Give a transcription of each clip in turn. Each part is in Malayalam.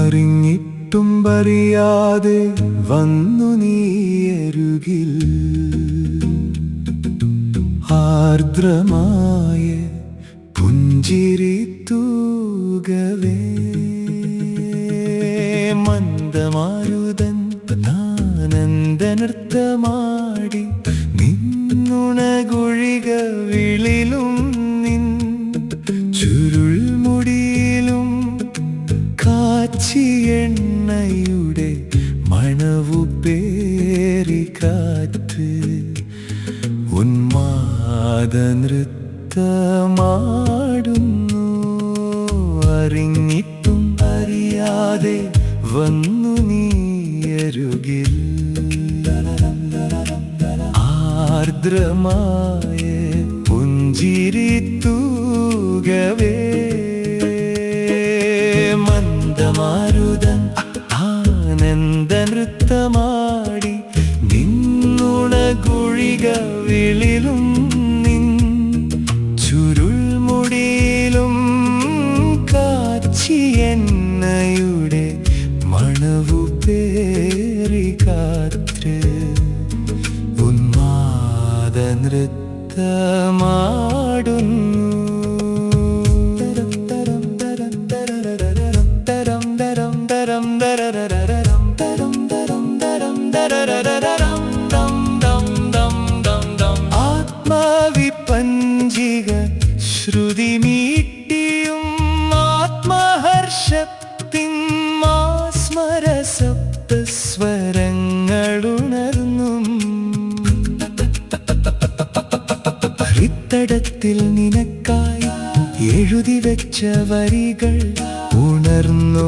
അറിഞ്ഞിട്ടും അറിയാതെ വന്നു നീയരുകിൽ ആർദ്രമായ പുഞ്ചിരി തൂകവേ മന്ദമാരുതൻ ആനന്ദ നൃത്തമാടി നിന്നുണകുഴിക വിളിലും നിൻ ചുരുൾ മുടിയിലും കാച്ചി എണ്ണയുടെ മണവു പേറി കാറ്റ് ഉന്മാദ നൃത്തമാടുന്നു അറിഞ്ഞിട്ടും അറിയാതെ വന്നു നീയരുകിൽ ആർദ്രമായ പുഞ്ചിരി തൂകവേ മന്ദമാരുതൻ ആനന്ദ നൃത്തമാടി നിന്നുണകുഴിക വിളിലും നിൻ ചുരുൾ മുടിയിലും കാച്ചി എണ്ണയുടെ മണവു പേറി കാറ്റ് ഉന്മാദ നൃത്തമാടുന്നു ആത്മാവിപഞ്ചിക ശ്രുതി മീട്ടിയും ആത്മഹർഷത്തിൻ മാസ്മര സപ്തസ്വരങ്ങളുണർന്നും ഹൃത്തടത്തിൽ നിനക്കായി എഴുതി വെച്ച വരികൾ ഉണർന്നു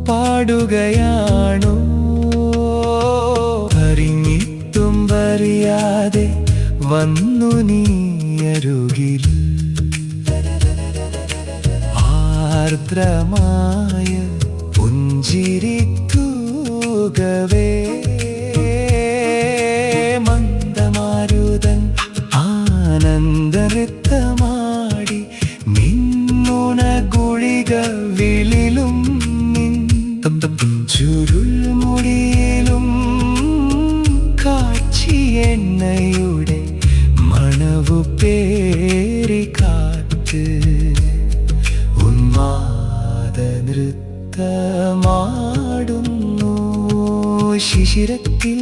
പാടുകയാണോ അറിഞ്ഞിട്ടും അറിയാതെ വന്നു നീയരുകിൽ ആർദ്രമായ പുഞ്ചിരി തൂകവേ മന്ദമാരുതൻ ആനന്ദ നൃത്തമാടി നിന്നുണകുഴിക വിളിലും ചുരുൾ മുടിയിലും കാച്ചി എണ്ണയുടെ മണവു പേറി കാറ്റ് ഉന്മാദ നൃത്തമാടുന്നു ശിശിരത്തിൽ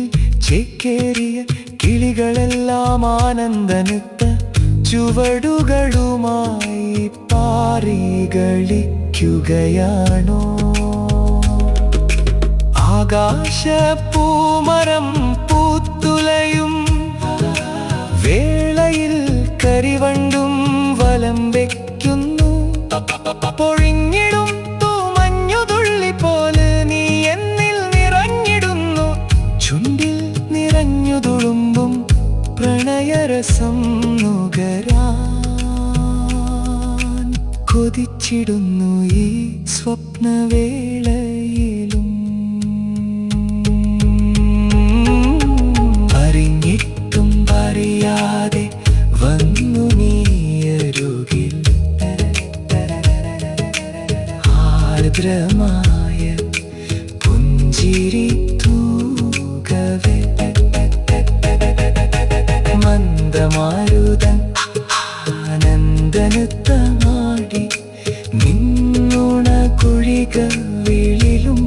ചേക്കേറിയ കിളികളെല്ലാം ആനന്ദ നൃത്ത ചുവടുകളുമായി പാറി കളിക്കുകയാണോ ആകാശപ്പൂമരം പൂത്തുലയും വേളയിൽ കരിവണ്ടും വലം വയ്ക്കുന്നു പൊഴിഞ്ഞിടും തൂമഞ്ഞുതുള്ളി പോലെ നീ എന്നിൽ നിറഞ്ഞിടുന്നു ചുണ്ടിൽ നിറഞ്ഞു തുളുമ്പും പ്രണയരസം നുകരാൻ കൊതിച്ചിടുന്നു ഈ സ്വപ്നവേളയിലും അറിഞ്ഞിട്ടും അറിയാതെ വന്നു നീയരുകിൽ ആർദ്രമായ പുഞ്ചിരി തൂകവേ മന്ദമാരുതൻ ആനന്ദ നൃത്തമാടി നിന്നുണകുഴിക വിളിലും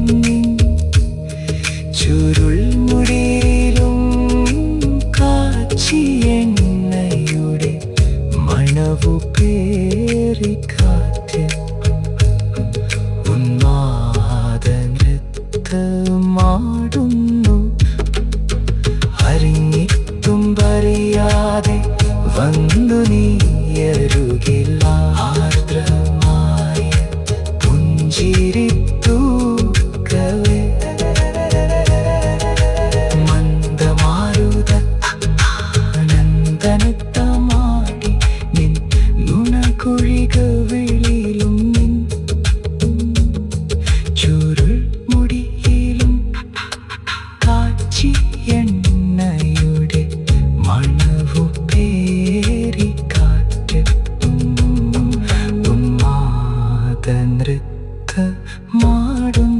ചുരുൾ മുടിയിലും കാച്ചി എണ്ണയുടെ മണവു പേറി കാറ്റ് ഉന്മാദ നൃത്തമാടുന്നു അറിഞ്ഞിട്ടും അറിയാതെ വന്നു നീയരുകിൽ ആർദ്രമായ പുഞ്ചിരി തൂകവേ മന്ദമാരുത ആനന്ദ നൃത്തമാടി നിൻ നുണകുഴിക വിളിലും മാടും